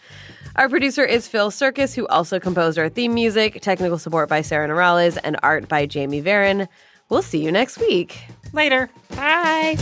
Our producer is Phil Circus, who also composed our theme music, technical support by Sarah Norales, and art by Jamie Varon. We'll see you next week. Later. Bye.